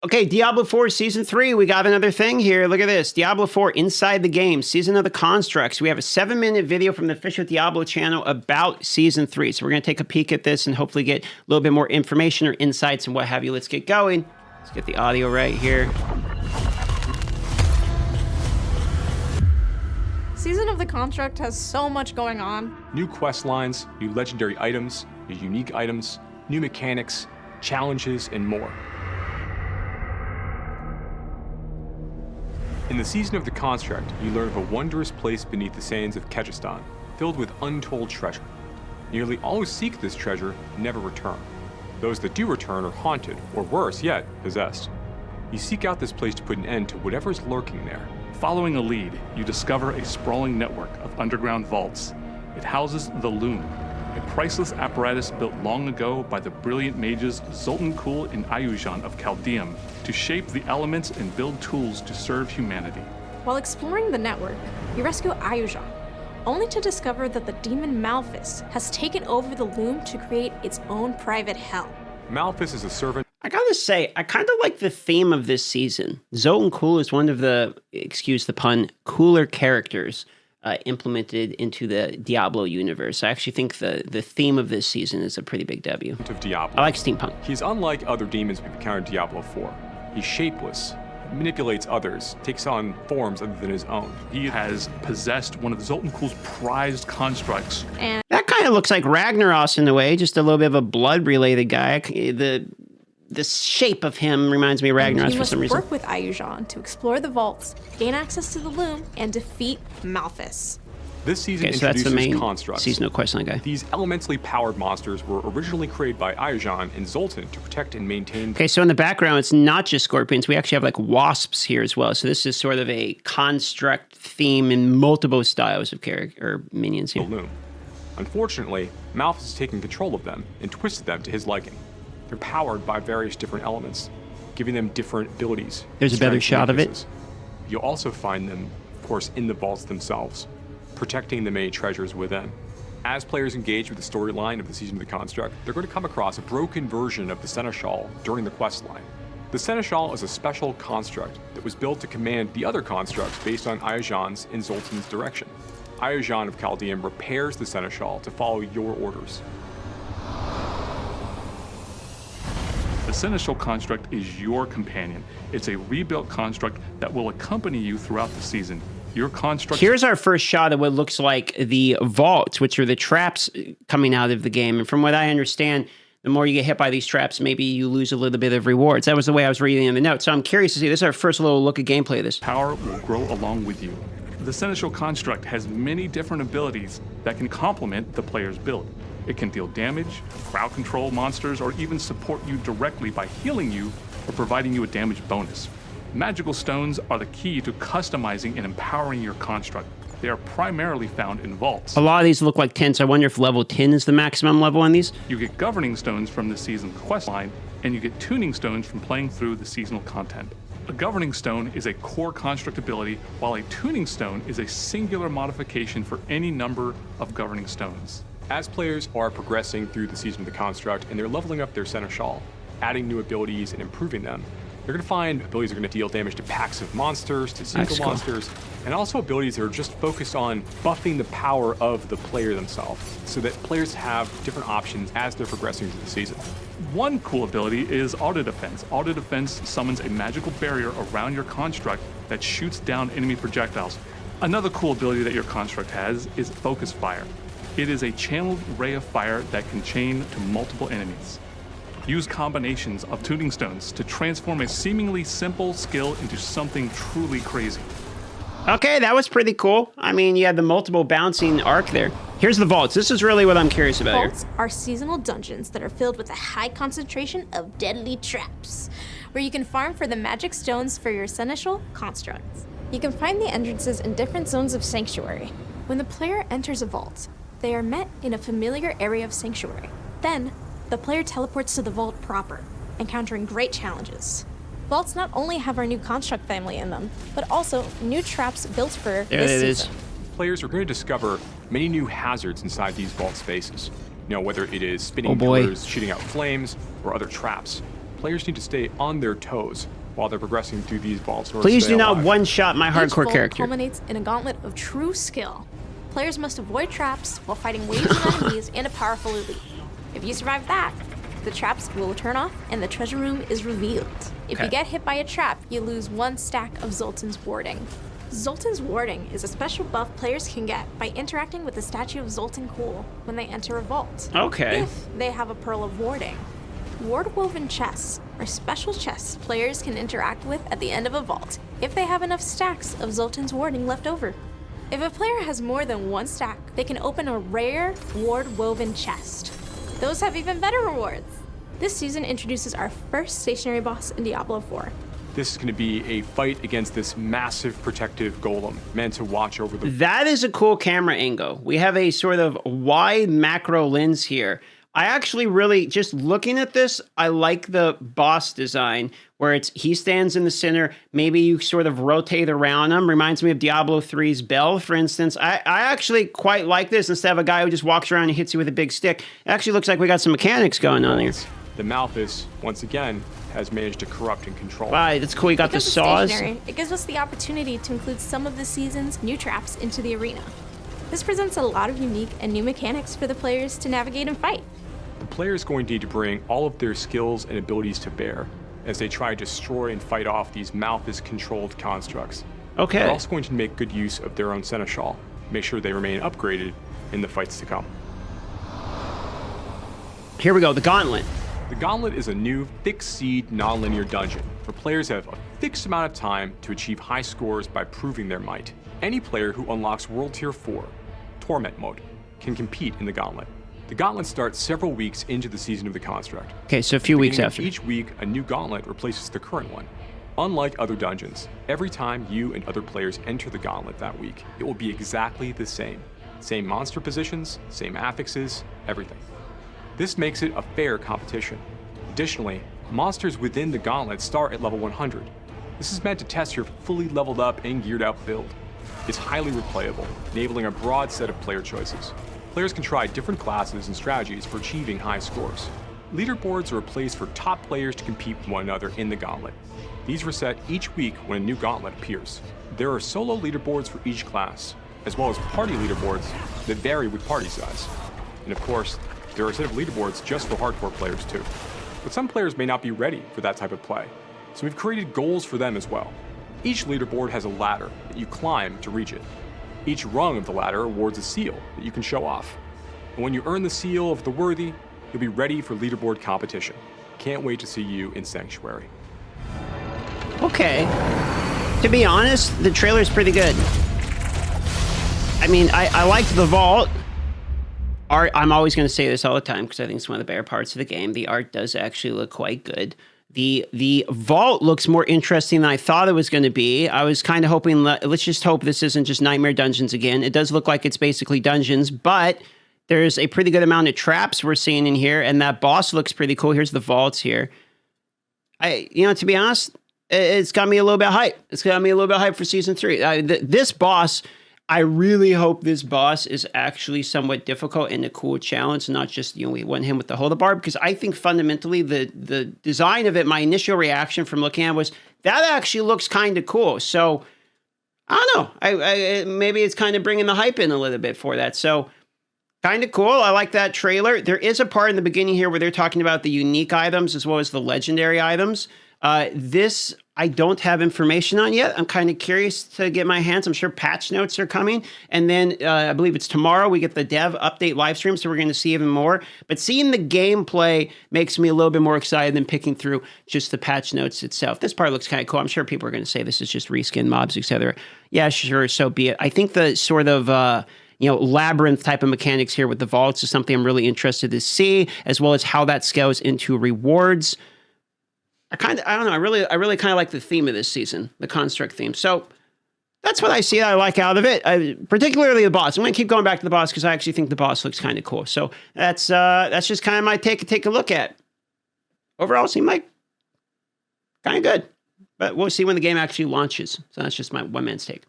Okay, Diablo 4 Season 3, we got another thing here. Look at this. Diablo 4 Inside the Game, Season of the Constructs. We have a 7-minute video from the official Diablo channel about Season 3. So we're going to take a peek at this and hopefully get a little bit more information or insights and what have you. Let's get going. Let's get the audio right here. Season of the Construct has so much going on. New quest lines, new legendary items, new unique items, new mechanics, challenges, and more. In the Season of the Construct, you learn of a wondrous place beneath the sands of Kehjistan, filled with untold treasure. Nearly all who seek this treasure never return. Those that do return are haunted, or worse yet, possessed. You seek out this place to put an end to whatever's lurking there. Following a lead, you discover a sprawling network of underground vaults. It houses the Loom, a priceless apparatus built long ago by the brilliant mages Zoltan Kulle and Ayujan of Chaldeum to shape the elements and build tools to serve humanity. While exploring the network, you rescue Ayujan, only to discover that the demon Malphas has taken over the Loom to create its own private hell. Malphas is a servant. I gotta say, I kind of like the theme of this season. Zoltan Kulle is one of the, excuse the pun, cooler characters implemented into the Diablo universe. I actually think the theme of this season is a pretty big W. Of Diablo. I like steampunk. He's unlike other demons we've encountered in Diablo 4. He's shapeless, manipulates others, takes on forms other than his own. He has possessed one of Zoltan Kulle's prized constructs. And That kind of looks like Ragnaros in a way, just a little bit of a blood-related guy. The shape of him reminds me of Ragnaros for some you reason. must work with Ayujan to explore the vaults, gain access to the Loom, and defeat Malphas. This season Okay, so that's introduces the main constructs. seasonal questline guy. These elementally powered monsters were originally created by Ayujan and Zoltan to protect and maintain. Okay, so in the background, it's not just scorpions. We actually have like wasps here as well. So this is sort of a construct theme in multiple styles of character or minions The here. Loom. Unfortunately, Malphas has taken control of them and twisted them to his liking. They're powered by various different elements, giving them different abilities. There's a better strengths, shot of it. weaknesses. You'll also find them, of course, in the vaults themselves, protecting the many treasures within. As players engage with the storyline of the Season of the Construct, they're going to come across a broken version of the Seneschal during the quest line. The Seneschal is a special construct that was built to command the other constructs based on Ayujan's and Zoltan's direction. Ayujan of Chaldeum repairs the Seneschal to follow your orders. The Seneschal construct is your companion. It's a rebuilt construct that will accompany you throughout the season. Your construct. Here's our first shot of what looks like the vaults, which are the traps coming out of the game. And from what I understand, the more you get hit by these traps, maybe you lose a little bit of rewards. That was the way I was reading in the notes. So I'm curious to see. This is our first little look at gameplay of this. Power will grow along with you. The Seneschal construct has many different abilities that can complement the player's build. It can deal damage, crowd control monsters, or even support you directly by healing you or providing you a damage bonus. Magical stones are the key to customizing and empowering your construct. They are primarily found in vaults. A lot of these look like 10, so I wonder if level 10 is the maximum level on these. You get governing stones from the season quest line, and you get tuning stones from playing through the seasonal content. A governing stone is a core construct ability, while a tuning stone is a singular modification for any number of governing stones. As players are progressing through the Season of the Construct and they're leveling up their Seneschal, adding new abilities and improving them, they're going to find abilities that are going to deal damage to packs of monsters, to single That's cool. monsters, and also abilities that are just focused on buffing the power of the player themselves, so that players have different options as they're progressing through the season. One cool ability is Auto Defense. Auto Defense summons a magical barrier around your construct that shoots down enemy projectiles. Another cool ability that your construct has is Focus Fire. It is a channeled ray of fire that can chain to multiple enemies. Use combinations of tuning stones to transform a seemingly simple skill into something truly crazy. Okay, that was pretty cool. I mean, you had the multiple bouncing arc there. Here's the vaults. This is really what I'm curious about Vaults are seasonal dungeons that are filled with a high concentration of deadly traps, where you can farm for the magic stones for your Seneschal constructs. You can find the entrances in different zones of Sanctuary. When the player enters a vault, they are met in a familiar area of Sanctuary. Then, the player teleports to the vault proper, encountering great challenges. Vaults not only have our new construct family in them, but also new traps built for There this it is. season. Players are going to discover many new hazards inside these vault spaces. You know, whether it is spinning Oh boy. pillars, shooting out flames, or other traps. players need to stay on their toes while they're progressing through these vaults. Please do not one-shot my Each hardcore vault character. culminates in a gauntlet of true skill. Players must avoid traps while fighting waves of enemies and a powerful elite. If you survive that, the traps will turn off and the treasure room is revealed. If Okay. you get hit by a trap, you lose 1 stack of Zoltan's Warding. Zoltan's Warding is a special buff players can get by interacting with the statue of Zoltan Cool when they enter a vault. Okay. If they have a Pearl of Warding. Ward-woven chests are special chests players can interact with at the end of a vault if they have enough stacks of Zoltan's Warding left over. If a player has more than 1 stack, they can open a rare ward-woven chest. Those have even better rewards. This season introduces our first stationary boss in Diablo 4. This is going to be a fight against this massive protective golem meant to watch over the... That is a cool camera angle. We have a sort of wide macro lens here. I actually really, just looking at this, I like the boss design where he stands in the center. Maybe you sort of rotate around him. Reminds me of Diablo 3's Bell, for instance. I actually quite like this instead of a guy who just walks around and hits you with a big stick. It actually looks like we got some mechanics going on here. The Malthus, once again, has managed to corrupt and control. Wow, that's cool. You got the Because it's saws. stationary, it gives us the opportunity to include some of the season's new traps into the arena. This presents a lot of unique and new mechanics for the players to navigate and fight. The player is going to need to bring all of their skills and abilities to bear as they try to destroy and fight off these Malthus-controlled constructs. Okay. They're also going to make good use of their own Seneschal, make sure they remain upgraded in the fights to come. Here we go, the Gauntlet. The Gauntlet is a new fixed seed non-linear dungeon where players have a fixed amount of time to achieve high scores by proving their might. Any player who unlocks World Tier 4, Torment Mode, can compete in the Gauntlet. The Gauntlet starts several weeks into the season of the construct. Okay, so a few weeks Beginning of after. Each week, a new Gauntlet replaces the current one. Unlike other dungeons, every time you and other players enter the Gauntlet that week, it will be exactly the same. Same monster positions, same affixes, everything. This makes it a fair competition. Additionally, monsters within the Gauntlet start at level 100. This is meant to test your fully leveled up and geared out build. It's highly replayable, enabling a broad set of player choices. Players can try different classes and strategies for achieving high scores. Leaderboards are a place for top players to compete with one another in the Gauntlet. These reset each week when a new Gauntlet appears. There are solo leaderboards for each class, as well as party leaderboards that vary with party size. And of course, there are a set of leaderboards just for hardcore players too. But some players may not be ready for that type of play, so we've created goals for them as well. Each leaderboard has a ladder that you climb to reach it. Each rung of the ladder awards a seal that you can show off. And when you earn the seal of the worthy, you'll be ready for leaderboard competition. Can't wait to see you in Sanctuary. Okay. To be honest, the trailer's pretty good. I mean, I liked the vault. Art, I'm always going to say this all the time because I think it's one of the better parts of the game. The art does actually look quite good. The vault looks more interesting than I thought it was going to be. I was kind of hoping, let's just hope this isn't just Nightmare Dungeons again. It does look like it's basically dungeons, but there's a pretty good amount of traps we're seeing in here, and that boss looks pretty cool. Here's the vaults here. To be honest, it's got me a little bit hype. It's got me a little bit hype for Season 3. This boss, I really hope this boss is actually somewhat difficult and a cool challenge, not just, we won him with the Hold the Barb, because I think fundamentally the design of it, my initial reaction from looking at it was, that actually looks kind of cool. So, I don't know. Maybe it's kind of bringing the hype in a little bit for that. So, kind of cool. I like that trailer. There is a part in the beginning here where they're talking about the unique items as well as the legendary items. This I don't have information on yet. I'm kind of curious to get my hands. I'm sure patch notes are coming. And then I believe it's tomorrow we get the dev update live stream, so we're going to see even more. But seeing the gameplay makes me a little bit more excited than picking through just the patch notes itself. This part looks kind of cool. I'm sure people are going to say this is just reskin mobs, etc. Yeah, sure, so be it. I think the sort of labyrinth type of mechanics here with the vaults is something I'm really interested to see, as well as how that scales into rewards. I don't know. I really kind of like the theme of this season, the construct theme. So that's what I see I like out of it, particularly the boss. I'm going to keep going back to the boss because I actually think the boss looks kind of cool. So that's just kind of my take a look at. Overall, it seemed like kind of good, but we'll see when the game actually launches. So that's just my one man's take.